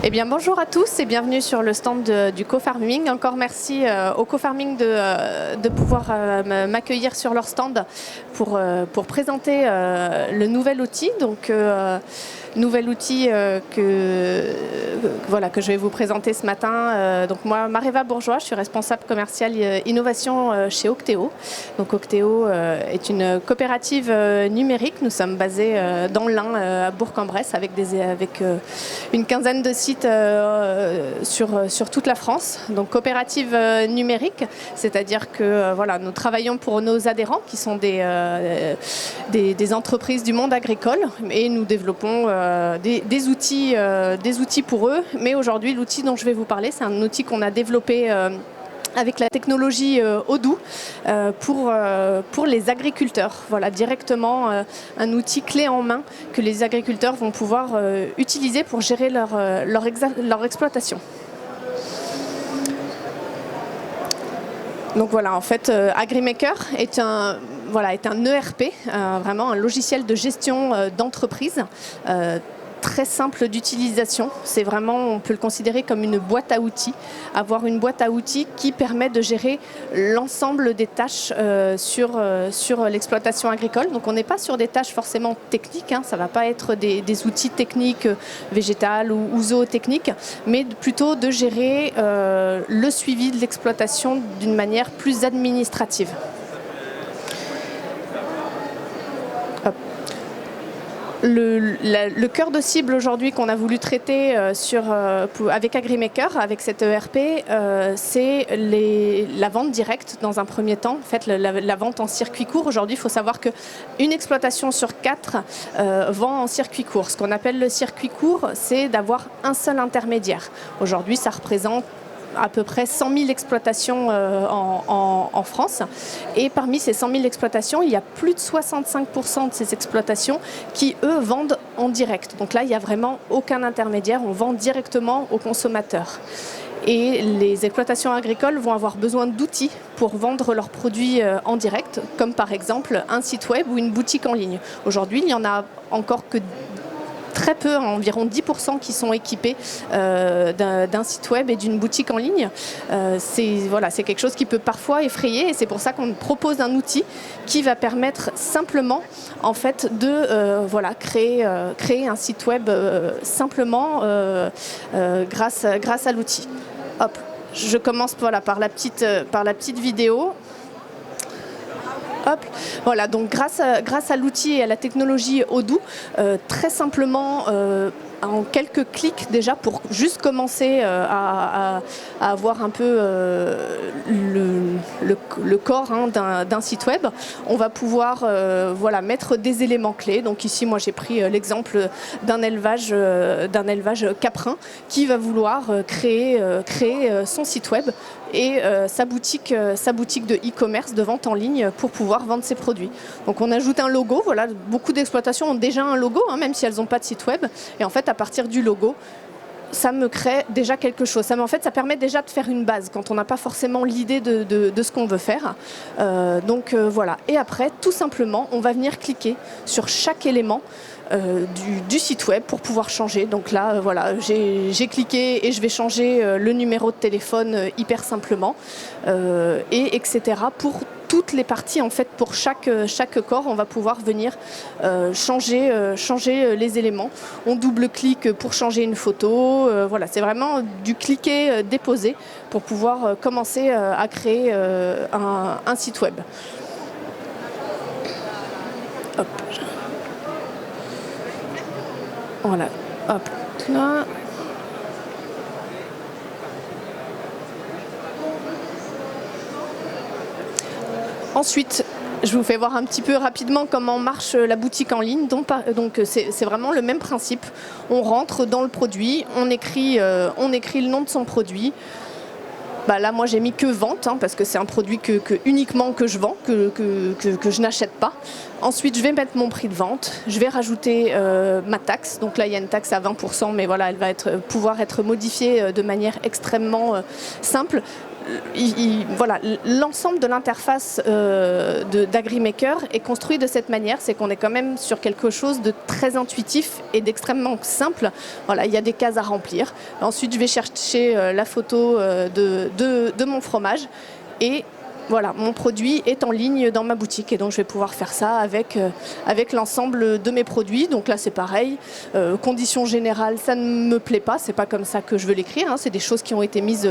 Eh bien, bonjour à tous et bienvenue sur le stand du Co-Farming. Encore merci au Co-Farming de pouvoir m'accueillir sur leur stand pour présenter le nouvel outil. Donc, nouvel outil que je vais vous présenter ce matin. Donc moi, Maréva Bourgeois, je suis responsable commerciale innovation chez Octéo. Donc Octéo est une coopérative numérique. Nous sommes basés dans l'Ain, à Bourg-en-Bresse, avec une quinzaine de sites sur toute la France. Donc coopérative numérique, c'est-à-dire que nous travaillons pour nos adhérents qui sont des entreprises du monde agricole et nous développons des outils pour eux. Mais aujourd'hui, l'outil dont je vais vous parler, c'est un outil qu'on a développé avec la technologie Odoo pour les agriculteurs. Voilà, directement un outil clé en main que les agriculteurs vont pouvoir utiliser pour gérer leur exploitation. Donc voilà, en fait, AgriMaker est un ERP, vraiment un logiciel de gestion d'entreprise. Très simple d'utilisation, c'est vraiment, on peut le considérer comme une boîte à outils, avoir une boîte à outils qui permet de gérer l'ensemble des tâches sur l'exploitation agricole. Donc on n'est pas sur des tâches forcément techniques, ça ne va pas être des outils techniques végétales ou zootechniques, mais plutôt de gérer le suivi de l'exploitation d'une manière plus administrative. Le cœur de cible aujourd'hui qu'on a voulu traiter avec AgriMaker, avec cet ERP, c'est la vente directe dans un premier temps. En fait, la vente en circuit court. Aujourd'hui, il faut savoir qu'une exploitation sur 4 vend en circuit court. Ce qu'on appelle le circuit court, c'est d'avoir un seul intermédiaire. Aujourd'hui, ça représente à peu près 100 000 exploitations en France. Et parmi ces 100 000 exploitations, il y a plus de 65% de ces exploitations qui, eux, vendent en direct. Donc là, il n'y a vraiment aucun intermédiaire, on vend directement aux consommateurs. Et les exploitations agricoles vont avoir besoin d'outils pour vendre leurs produits en direct, comme par exemple un site web ou une boutique en ligne. Aujourd'hui, il n'y en a encore que très peu, environ 10% qui sont équipés d'un site web et d'une boutique en ligne. C'est quelque chose qui peut parfois effrayer et c'est pour ça qu'on propose un outil qui va permettre simplement en fait, de créer un site web simplement grâce à l'outil. Hop, je commence par la petite vidéo. Hop. Voilà, donc grâce à l'outil et à la technologie Odoo, très simplement, en quelques clics déjà, pour juste commencer à avoir un peu le corps d'un site web, on va pouvoir mettre des éléments clés. Donc ici, moi j'ai pris l'exemple d'un élevage caprin qui va vouloir créer son site web et sa boutique de e-commerce, de vente en ligne pour pouvoir vendre ses produits. Donc on ajoute un logo, voilà, beaucoup d'exploitations ont déjà un logo, même si elles n'ont pas de site web. Et en fait, à partir du logo, ça me crée déjà quelque chose. Ça permet déjà de faire une base quand on n'a pas forcément l'idée de ce qu'on veut faire. Voilà. Et après, tout simplement, on va venir cliquer sur chaque élément du site web pour pouvoir changer. Donc là, j'ai cliqué et je vais changer le numéro de téléphone hyper simplement, etc. Pour toutes les parties, en fait, pour chaque corps, on va pouvoir venir changer les éléments. On double-clique pour changer une photo. Voilà, c'est vraiment du cliquer, déposer pour pouvoir commencer à créer un site web. Hop. Voilà, hop, là. Ensuite, je vous fais voir un petit peu rapidement comment marche la boutique en ligne. Donc c'est vraiment le même principe. On rentre dans le produit, on écrit le nom de son produit. Là, moi, j'ai mis que vente, parce que c'est un produit uniquement que je vends, que je n'achète pas. Ensuite, je vais mettre mon prix de vente. Je vais rajouter ma taxe. Donc là, il y a une taxe à 20%, mais voilà, elle va pouvoir être modifiée de manière extrêmement simple. voilà, l'ensemble de l'interface d'AgriMaker est construit de cette manière, c'est qu'on est quand même sur quelque chose de très intuitif et d'extrêmement simple. Voilà, il y a des cases à remplir. Ensuite, je vais chercher la photo de mon fromage et voilà, mon produit est en ligne dans ma boutique et donc je vais pouvoir faire ça avec l'ensemble de mes produits. Donc là c'est pareil, conditions générales, ça ne me plaît pas, c'est pas comme ça que je veux l'écrire, hein, c'est des choses qui ont été mises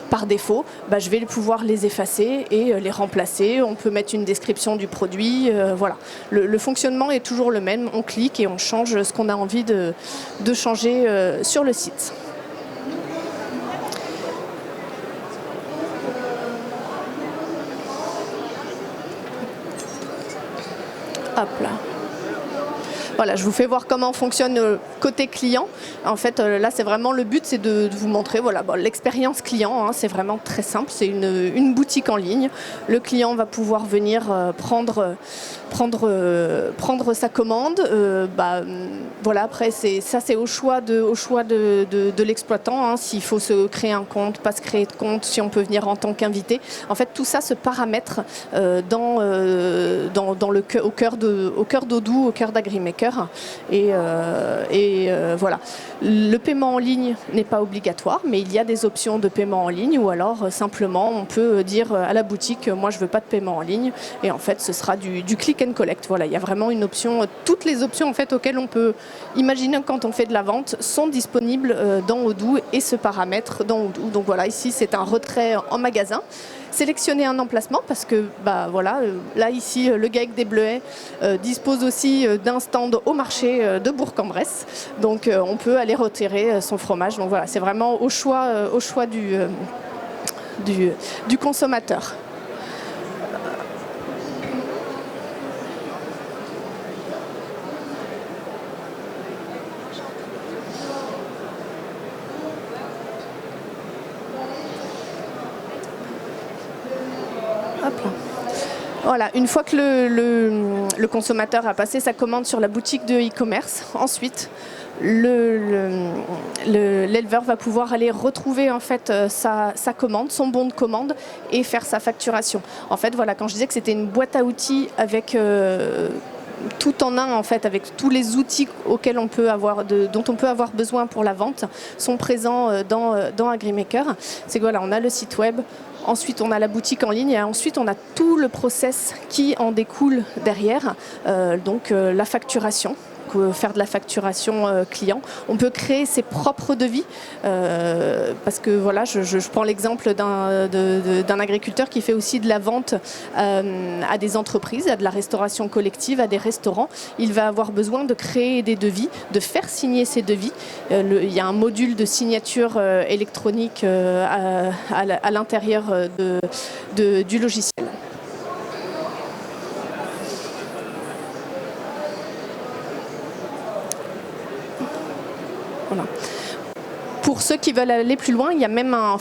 par défaut. Bah, je vais pouvoir les effacer et les remplacer. On peut mettre une description du produit, voilà. Le fonctionnement est toujours le même, on clique et on change ce qu'on a envie de changer sur le site. Hop là. Voilà, je vous fais voir comment fonctionne côté client. En fait, là, c'est vraiment le but, c'est de vous montrer voilà, bon, l'expérience client. Hein, c'est vraiment très simple. C'est une boutique en ligne. Le client va pouvoir venir prendre sa commande. Voilà, après, ça, c'est au choix de l'exploitant. Hein, s'il faut se créer un compte, pas se créer de compte, si on peut venir en tant qu'invité. En fait, tout ça se paramètre au cœur d'Odoo, au cœur d'AgriMaker. Et voilà. Le paiement en ligne n'est pas obligatoire, mais il y a des options de paiement en ligne ou alors simplement on peut dire à la boutique moi je veux pas de paiement en ligne et en fait ce sera du click and collect. Voilà, il y a vraiment une option, toutes les options en fait auxquelles on peut imaginer quand on fait de la vente sont disponibles dans Odoo et se paramètrent dans Odoo. Donc voilà, ici c'est un retrait en magasin. Sélectionner un emplacement parce que bah, voilà, là ici le GAEC des Bleuets dispose aussi d'un stand au marché de Bourg-en-Bresse, donc on peut aller retirer son fromage. Donc voilà, c'est vraiment au choix du consommateur. Hop là. Voilà, une fois que le consommateur a passé sa commande sur la boutique de e-commerce, ensuite l'éleveur va pouvoir aller retrouver en fait sa commande, son bon de commande et faire sa facturation. En fait, voilà, quand je disais que c'était une boîte à outils avec tout en un en fait, avec tous les outils auxquels dont on peut avoir besoin pour la vente, sont présents dans AgriMaker. C'est que voilà, on a le site web. Ensuite, on a la boutique en ligne et ensuite, on a tout le process qui en découle derrière, donc la facturation. Faire de la facturation client. On peut créer ses propres devis parce que voilà, je prends l'exemple d'un agriculteur qui fait aussi de la vente à des entreprises, à de la restauration collective, à des restaurants. Il va avoir besoin de créer des devis, de faire signer ces devis. Il y a un module de signature électronique à l'intérieur du logiciel. Voilà. Pour ceux qui veulent aller plus loin, il y a même un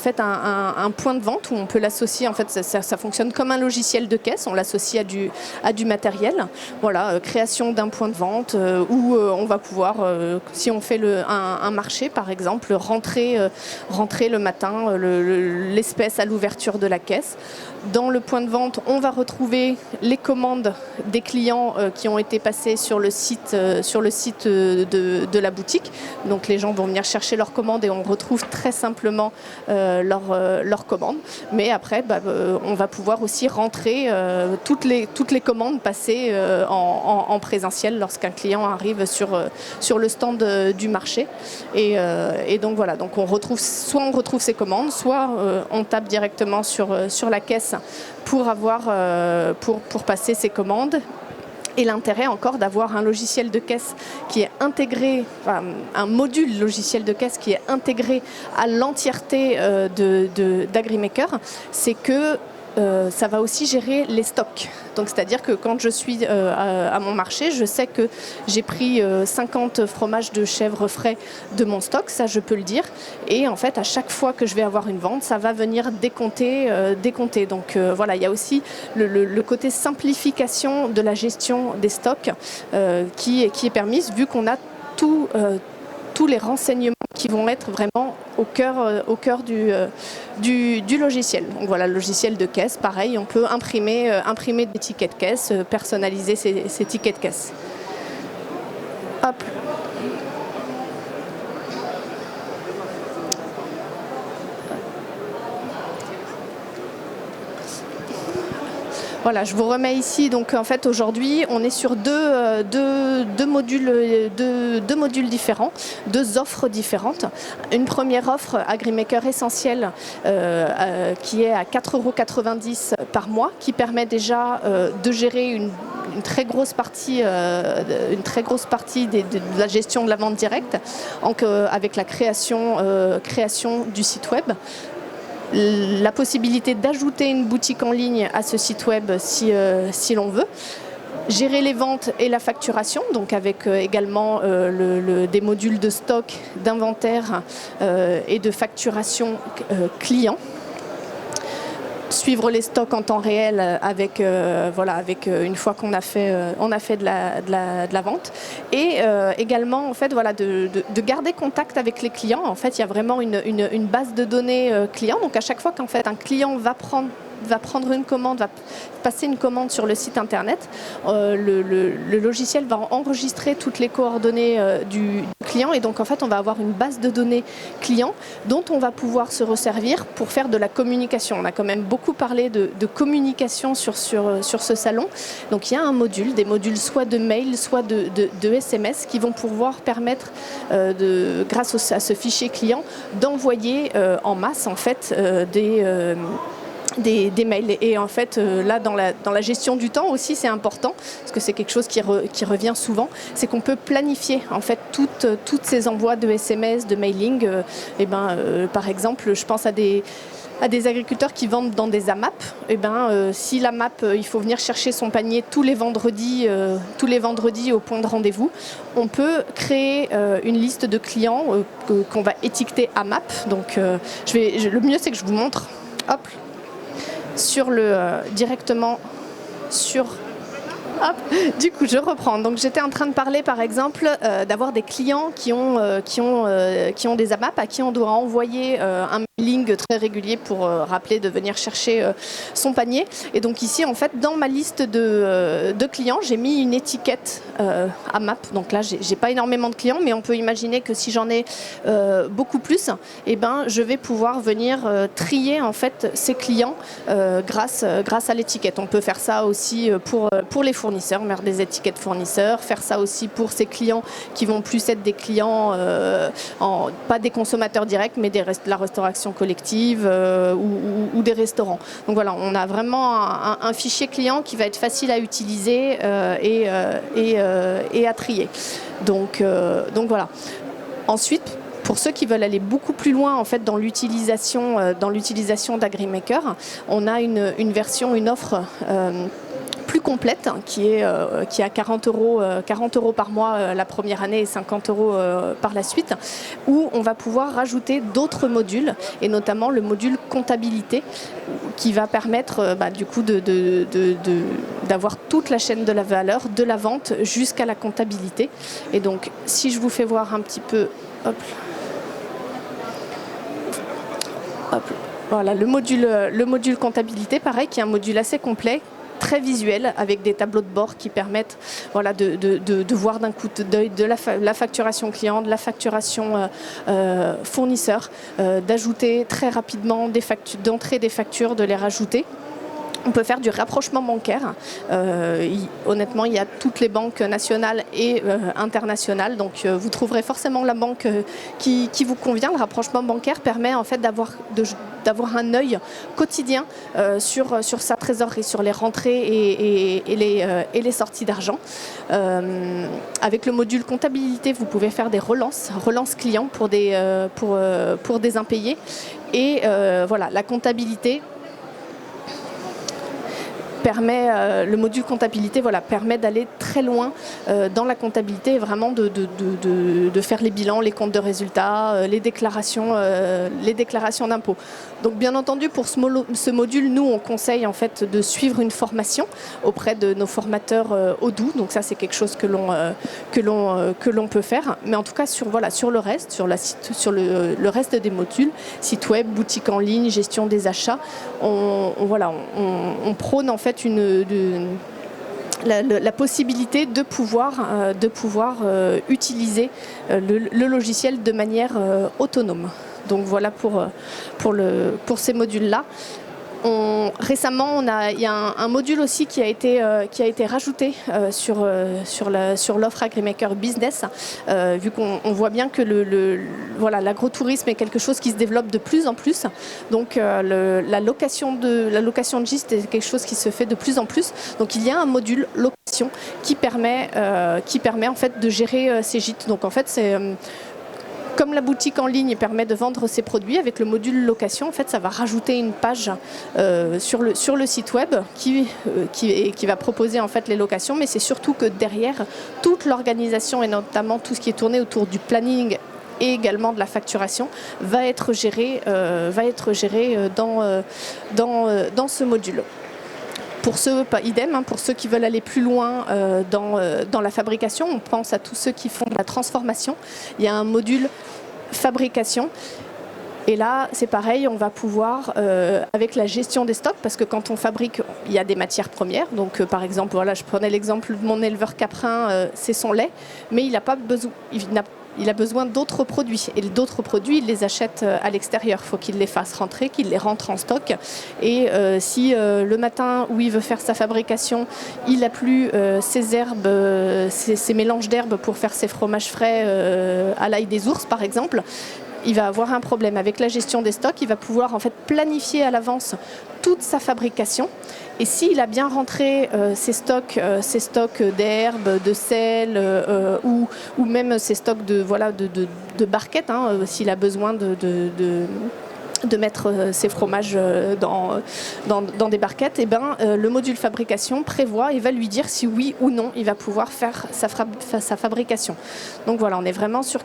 point de vente où on peut l'associer. En fait, ça fonctionne comme un logiciel de caisse. On l'associe à du matériel. Voilà, création d'un point de vente où on va pouvoir, si on fait un marché par exemple, rentrer le matin l'espèce à l'ouverture de la caisse. Dans le point de vente, on va retrouver les commandes des clients qui ont été passés sur le site de la boutique. Donc les gens vont venir chercher leurs commandes et on retrouve très simplement leurs commandes. Mais après, on va pouvoir aussi rentrer toutes les commandes passées en présentiel lorsqu'un client arrive sur le stand du marché. Et donc voilà, donc soit on retrouve ses commandes, soit on tape directement sur la caisse pour passer ses commandes. Et l'intérêt encore d'avoir un logiciel de caisse qui est intégré, un module logiciel de caisse qui est intégré à l'entièreté d'AgriMaker, c'est que ça va aussi gérer les stocks. Donc c'est-à-dire que quand je suis à mon marché, je sais que j'ai pris 50 fromages de chèvre frais de mon stock, ça je peux le dire. Et en fait, à chaque fois que je vais avoir une vente, ça va venir décompter. Donc voilà, il y a aussi le côté simplification de la gestion des stocks qui est permise vu qu'on a tous les renseignements qui vont être vraiment au cœur du logiciel. Donc voilà, le logiciel de caisse, pareil, on peut imprimer des tickets de caisse, personnaliser ces tickets de caisse. Hop. Voilà, je vous remets ici. Donc en fait aujourd'hui, on est sur deux modules différents, deux offres différentes. Une première offre AgriMaker Essentiel qui est à 4,90 € par mois, qui permet déjà de gérer une très grosse partie de la gestion de la vente directe avec la création du site web. La possibilité d'ajouter une boutique en ligne à ce site web si l'on veut. Gérer les ventes et la facturation, donc avec également des modules de stock, d'inventaire et de facturation client. Suivre les stocks en temps réel avec une fois qu'on a fait de la vente, et également en fait voilà de garder contact avec les clients. En fait, il y a vraiment une base de données client. Donc à chaque fois qu'en fait un client va prendre une commande, va passer une commande sur le site internet, le logiciel va enregistrer toutes les coordonnées du client, et donc en fait on va avoir une base de données client dont on va pouvoir se resservir pour faire de la communication. On a quand même beaucoup parlé de communication sur ce salon. Donc il y a des modules soit de mail, soit de SMS qui vont pouvoir permettre grâce à ce fichier client d'envoyer en masse en fait des mails. Et en fait là dans la gestion du temps aussi, c'est important parce que c'est quelque chose qui revient souvent, c'est qu'on peut planifier en fait toutes ces envois de SMS, de mailing. Par exemple, je pense à des agriculteurs qui vendent dans des AMAP. Si l'AMAP, il faut venir chercher son panier tous les vendredis au point de rendez-vous, on peut créer une liste de clients qu'on va étiqueter AMAP. Donc le mieux c'est que je vous montre. Hop. Directement sur... Hop. Du coup, je reprends. Donc, j'étais en train de parler, par exemple, d'avoir des clients qui ont des AMAP à qui on doit envoyer un mailing très régulier pour rappeler de venir chercher son panier. Et donc ici, en fait, dans ma liste de clients, j'ai mis une étiquette AMAP. Donc là, j'ai pas énormément de clients, mais on peut imaginer que si j'en ai beaucoup plus, je vais pouvoir venir trier en fait ces clients grâce à l'étiquette. On peut faire ça aussi pour les fournisseurs, mettre des étiquettes fournisseurs, faire ça aussi pour ces clients qui vont plus être des clients, pas des consommateurs directs, mais de la restauration collective ou des restaurants. Donc voilà, on a vraiment un fichier client qui va être facile à utiliser et à trier. Donc voilà. Ensuite, pour ceux qui veulent aller beaucoup plus loin en fait dans l'utilisation d'AgriMaker, on a une offre plus complète qui est à 40 € par mois la première année et 50 € par la suite, où on va pouvoir rajouter d'autres modules, et notamment le module comptabilité qui va permettre du coup d'avoir toute la chaîne de la valeur, de la vente jusqu'à la comptabilité. Et donc si je vous fais voir un petit peu, hop. Voilà, le module comptabilité, pareil, qui est un module assez complet, très visuel, avec des tableaux de bord qui permettent de voir d'un coup d'œil de la facturation client, de la facturation fournisseur, d'ajouter très rapidement d'entrer des factures, de les rajouter. On peut faire du rapprochement bancaire. Honnêtement, il y a toutes les banques nationales et internationales. Donc, vous trouverez forcément la banque qui vous convient. Le rapprochement bancaire permet en fait d'avoir un œil quotidien sur sa trésorerie, sur les rentrées et les sorties d'argent. Avec le module comptabilité, vous pouvez faire des relances clients pour des impayés. Et voilà, la comptabilité permet, le module comptabilité permet d'aller très loin dans la comptabilité et vraiment de faire les bilans, les comptes de résultats, les déclarations d'impôts. Donc bien entendu, pour ce module, nous on conseille en fait de suivre une formation auprès de nos formateurs Odoo. Donc ça c'est quelque chose que l'on peut faire. Mais en tout cas sur le reste, sur le reste des modules, site web, boutique en ligne, gestion des achats, on prône en fait la possibilité de pouvoir utiliser le logiciel de manière autonome. Donc voilà pour ces modules-là. Récemment, il y a un module aussi qui a été rajouté sur l'offre AgriMaker Business, vu qu'on voit bien que l'agrotourisme est quelque chose qui se développe de plus en plus. Donc la location de gîtes est quelque chose qui se fait de plus en plus. Donc il y a un module location qui permet en fait de gérer ces gîtes. Donc en fait c'est comme la boutique en ligne permet de vendre ses produits, avec le module location, en fait, ça va rajouter une page sur le site web qui va proposer en fait les locations, mais c'est surtout que derrière, toute l'organisation et notamment tout ce qui est tourné autour du planning et également de la facturation va être géré dans ce module. Idem, pour ceux qui veulent aller plus loin dans la fabrication, on pense à tous ceux qui font de la transformation. Il y a un module fabrication. Et là, c'est pareil, on va pouvoir, avec la gestion des stocks, parce que quand on fabrique, il y a des matières premières. Donc, par exemple, je prenais l'exemple de mon éleveur caprin, c'est son lait, mais il n'a pas besoin... Il a besoin d'autres produits. Et d'autres produits, il les achète à l'extérieur. Il faut qu'il les fasse rentrer, qu'il les rentre en stock. Et si le matin où il veut faire sa fabrication, il n'a plus ses herbes, ses mélanges d'herbes pour faire ses fromages frais à l'ail des ours, par exemple, il va avoir un problème. Avec la gestion des stocks, il va pouvoir en fait planifier à l'avance toute sa fabrication. Et s'il a bien rentré ses stocks d'herbes, de sel ou même ses stocks de barquettes, s'il a besoin de mettre ses fromages dans des barquettes, et le module fabrication prévoit et va lui dire si oui ou non il va pouvoir faire sa fabrication. Donc voilà, on est vraiment sur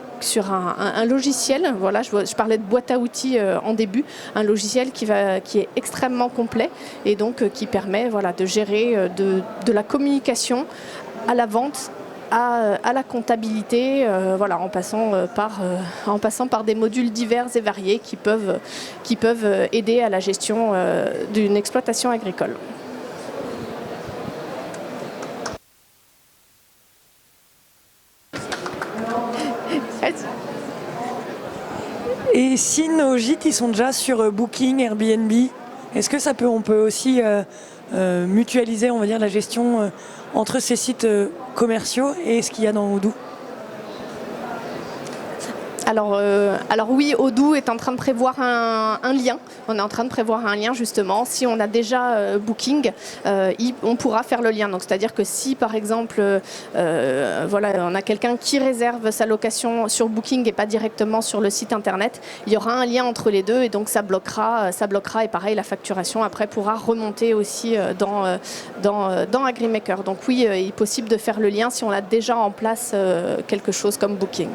un logiciel. Voilà, je parlais de boîte à outils en début, un logiciel qui est extrêmement complet et donc qui permet de gérer de la communication à la vente, à la comptabilité, en passant par des modules divers et variés qui peuvent aider à la gestion d'une exploitation agricole. Et si nos gîtes ils sont déjà sur Booking, Airbnb, est-ce que on peut aussi mutualiser, on va dire, la gestion entre ces sites commerciaux et ce qu'il y a dans Odoo? Alors oui, Odoo est en train de prévoir un lien. On est en train de prévoir un lien justement. Si on a déjà Booking, on pourra faire le lien. Donc c'est-à-dire que si par exemple, on a quelqu'un qui réserve sa location sur Booking et pas directement sur le site internet, il y aura un lien entre les deux et donc ça bloquera et pareil la facturation après pourra remonter aussi dans AgriMaker. Donc oui, il est possible de faire le lien si on a déjà en place quelque chose comme Booking.